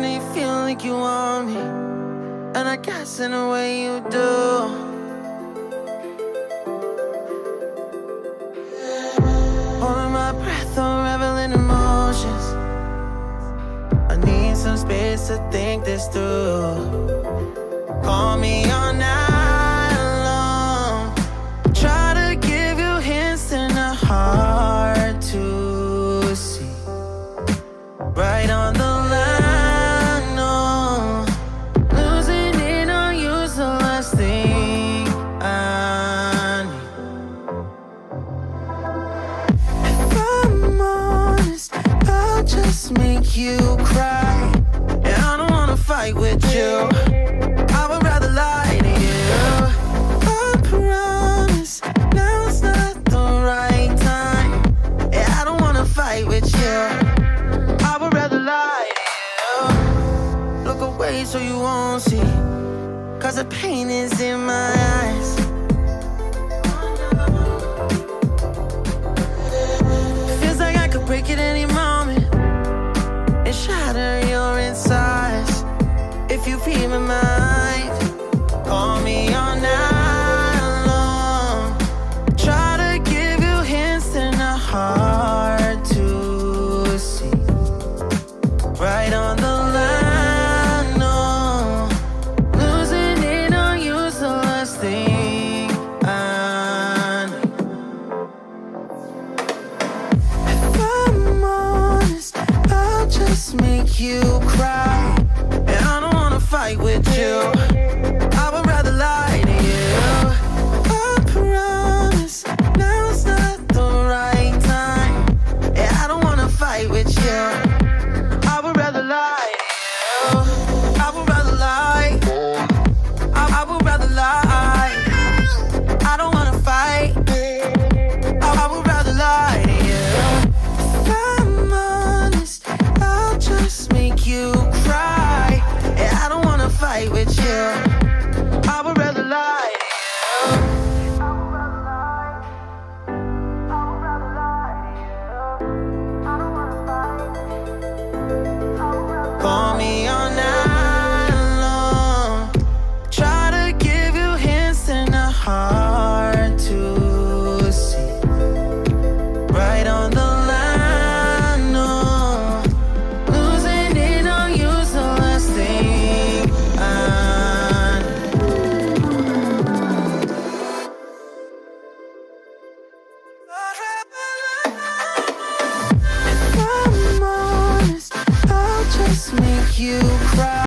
know you feel like you want me, and I guess in a way you do. Holding my breath, unraveling emotions. I need some space to think this through. Call me all night long. Try to give you hints and a hard to see. Right on the line, no. Losing it on you's the last thing I need. If I'm honest, I'll just make you cry. And I don't wanna fight with you. I would rather lie to you. I promise now's not the right time. Yeah, I don't wanna fight with you. I would rather lie to you. Look away so you won't see, 'cause the pain is in my eyes. Feels like I could break it any moment and shatter your insides. If you feel my mind, call me all night long. Try to give you hints and a hard to see. Right on the line, no. Losing it on you's the last thing I need. If I'm honest, I'll just make you cry. And I don't wanna fight with you. I would rather lie to you. I promise now's not the right time. Yeah, I don't wanna fight with you. I would rather lie to you. I would rather lie. I would rather lie. I don't wanna fight. I would rather lie to you. If I'm honest, I'll just make you cry. Yeah, I don't wanna fight with you. I would rather lie to you. Call me all night long. Try to give you hints and a hard to see. Right on the line, no. Losing it on you's the last thing I need. If I'm honest, I'll just make you cry.